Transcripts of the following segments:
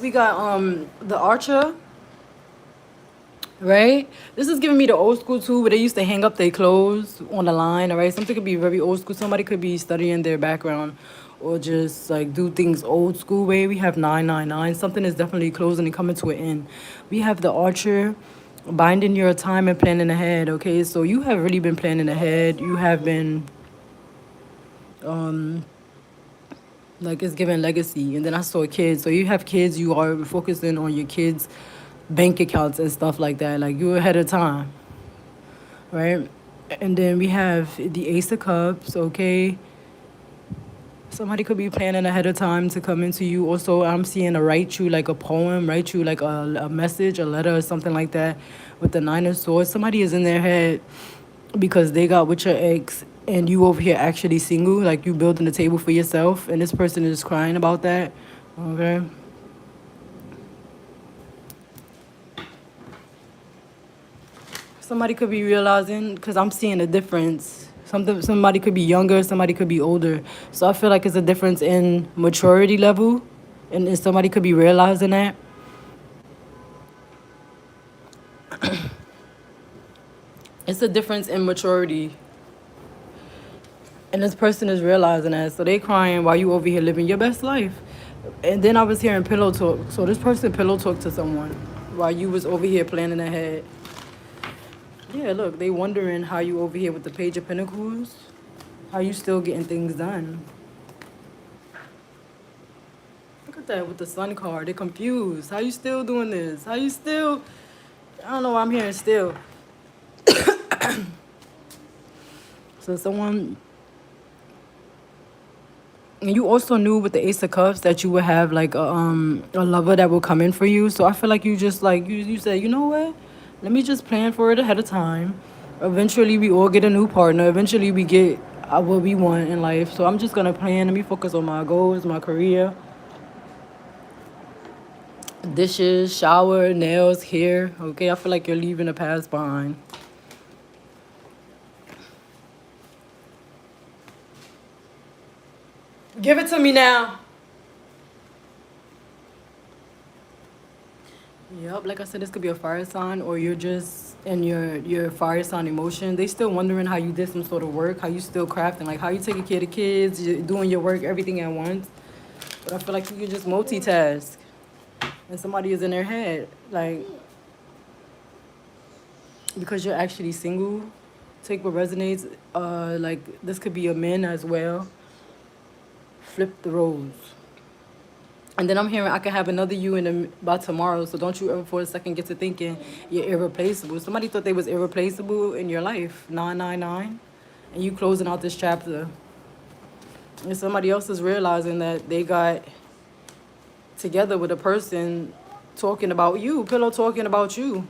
We got the Archer, right? This is giving me the old school too, where they used to hang up their clothes on the line, all right? Something could be very old school. Somebody could be studying their background or just like do things old school way. We have 999. Something is definitely closing and coming to an end. We have the Archer, binding your time and planning ahead, okay? So you have really been planning ahead. You have been like it's giving legacy. And then I saw kids. So you have kids, you are focusing on your kids' bank accounts and stuff like that. Like you're ahead of time, right? And then we have the Ace of Cups, okay? Somebody could be planning ahead of time to come into you. Also, I'm seeing a write you like a poem, write you like a message, a letter, or something like that with the Nine of Swords. Somebody is in their head because they got with your ex and you over here actually single, like you building a table for yourself, and this person is crying about that, okay? Somebody could be realizing, because I'm seeing a difference. Somebody could be younger, somebody could be older. So I feel like it's a difference in maturity level, and somebody could be realizing that. It's a difference in maturity, and this person is realizing that. So they crying while you over here living your best life. And then I was hearing pillow talk. So this person pillow talked to someone while you was over here planning ahead. Yeah, look, they wondering how you over here with the Page of Pentacles, how you still getting things done. Look at that with the Sun card. They're confused. How you still doing this? How you still? I don't know why I'm hearing still. So someone, and you also knew with the Ace of Cups that you would have like a lover that will come in for you. So I feel like you just like you said, you know what? Let me just plan for it ahead of time. Eventually we all get a new partner. Eventually we get what we want in life. So I'm just gonna plan. Let me focus on my goals, my career, dishes, shower, nails, hair. Okay, I feel like you're leaving the past behind. Give it to me now. Yep, like I said, this could be a fire sign, or you're just in your fire sign emotion. They still wondering how you did some sort of work, how you still crafting, like how you taking care of the kids, you're doing your work, everything at once. But I feel like you can just multitask, and somebody is in their head, like because you're actually single. Take what resonates. Like this could be a man as well. Flip the roles. And then I'm hearing I could have another you by tomorrow. So don't you ever for a second get to thinking you're irreplaceable. Somebody thought they was irreplaceable in your life. 999. And you closing out this chapter. And somebody else is realizing that they got together with a person talking about you. Pillow talking about you.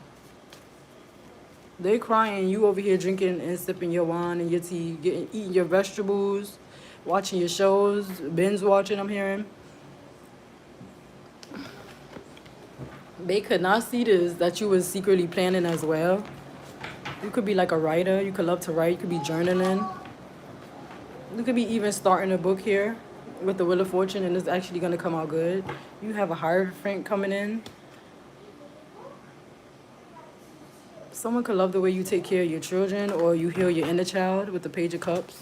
They crying. You over here drinking and sipping your wine and your tea. Eating your vegetables. Watching your shows. Binge watching, I'm hearing. They could not see this, that you was secretly planning as well. You could be like a writer. You could love to write. You could be journaling. You could be even starting a book here with the Wheel of Fortune, and it's actually going to come out good. You have a Hierophant coming in. Someone could love the way you take care of your children, or you heal your inner child with the Page of Cups.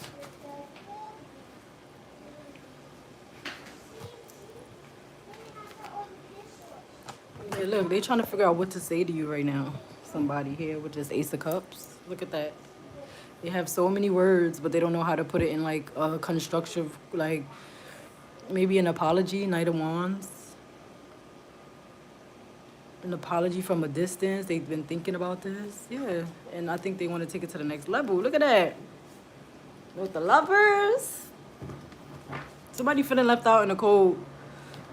Hey, look, they trying to figure out what to say to you right now. Somebody here with this Ace of Cups. Look at that. They have so many words, but they don't know how to put it in like a constructive, like maybe an apology. Knight of Wands. An apology from a distance. They've been thinking about this. Yeah. And I think they want to take it to the next level. Look at that. With the lovers. Somebody feeling left out in the cold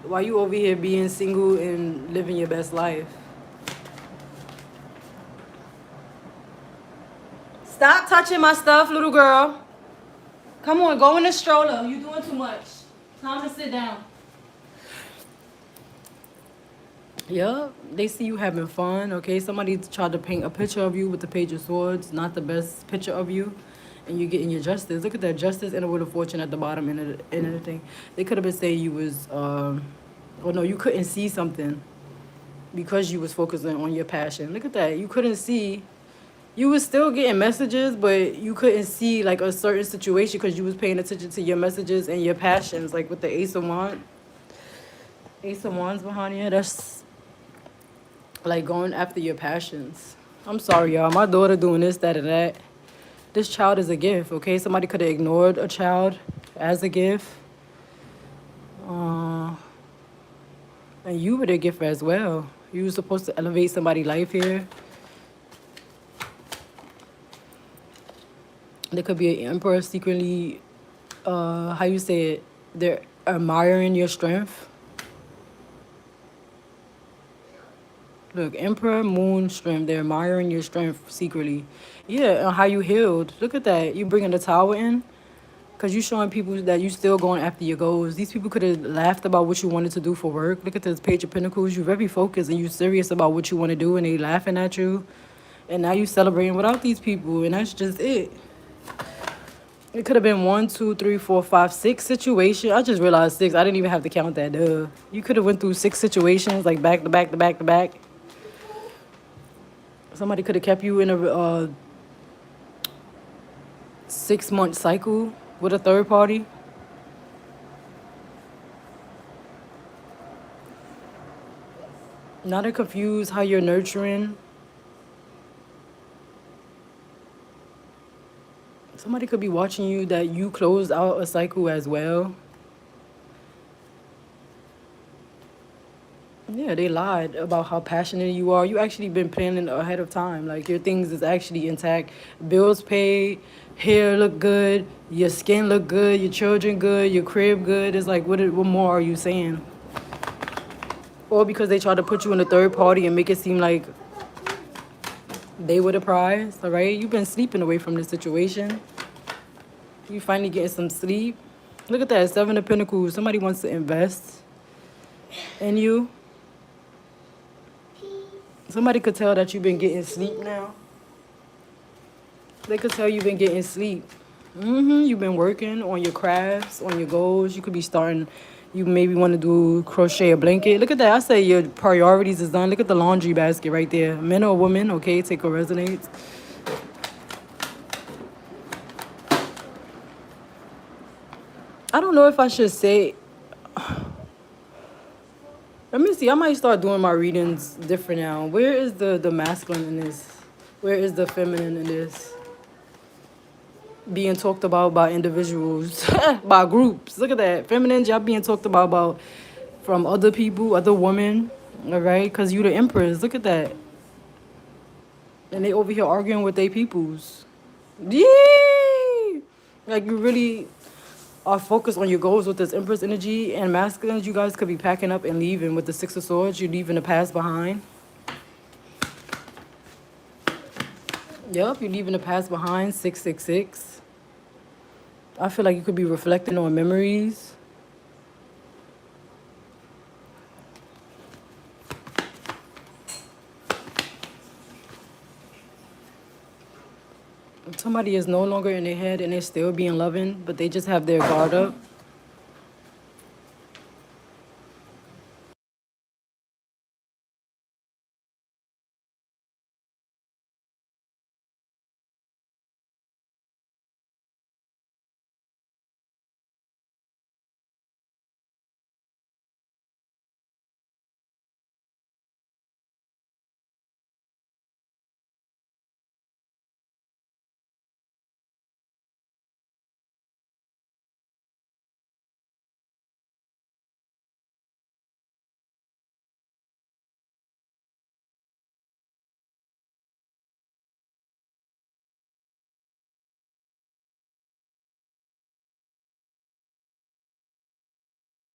while you over here being single and living your best life. Stop touching my stuff, little girl. Come on, go in the stroller. You're doing too much. Time to sit down. Yeah, they see you having fun, okay? Somebody tried to paint a picture of you with the Page of Swords, not the best picture of you, and you're getting your justice. Look at that, justice and a Wheel of Fortune at the bottom and everything. They could have been saying you was Or no, you couldn't see something because you was focusing on your passion. Look at that. You couldn't see. You was still getting messages, but you couldn't see like a certain situation because you was paying attention to your messages and your passions. Like with the Ace of Wands behind you. That's like going after your passions. I'm sorry, y'all. My daughter doing this, that, and that. This child is a gift, okay? Somebody could have ignored a child as a gift. And you were the gift as well. You were supposed to elevate somebody's life here. There could be an emperor secretly, how you say it, they're admiring your strength. Look, Emperor, Moon, Strength. They're admiring your strength secretly. Yeah, and how you healed. Look at that. You bringing the tower in. Because you showing people that you still going after your goals. These people could have laughed about what you wanted to do for work. Look at this Page of Pentacles. You're very focused and you're serious about what you want to do. And they laughing at you. And now you celebrating without these people. And that's just it. It could have been 1, 2, 3, 4, 5, 6 situations. I just realized 6. I didn't even have to count that. Duh. You could have went through 6 situations, like back to back to back to back. Somebody could have kept you in a 6-month cycle with a third party. Now they're confused how you're nurturing. Somebody could be watching you that you closed out a cycle as well. Yeah, they lied about how passionate you are. You actually been planning ahead of time. Like your things is actually intact. Bills paid, hair look good, your skin look good, your children good, your crib good. It's like what more are you saying? Or because they try to put you in a third party and make it seem like they were the prize, all right? You've been sleeping away from the situation. You finally getting some sleep. Look at that, 7 of Pentacles. Somebody wants to invest in you. Somebody could tell that you've been getting sleep now. They could tell you've been getting sleep. You've been working on your crafts, on your goals. You could be starting, you maybe want to do crochet a blanket. Look at that. I say your priorities is done. Look at the laundry basket right there. Men or women, okay, take what resonates. I don't know if I should say... Let me see. I might start doing my readings different now. Where is the masculine in this? Where is the feminine in this? Being talked about by individuals, by groups. Look at that. Feminines, y'all being talked about from other people, other women. All right? Because you the empress. Look at that. And they over here arguing with their peoples. Yee! Like you really... are focused on your goals with this Empress energy. And masculines, you guys could be packing up and leaving with the 6 of Swords. You're leaving the past behind. Yep, you're leaving the past behind. 666. I feel like you could be reflecting on memories. Somebody is no longer in their head and they're still being loving, but they just have their guard up.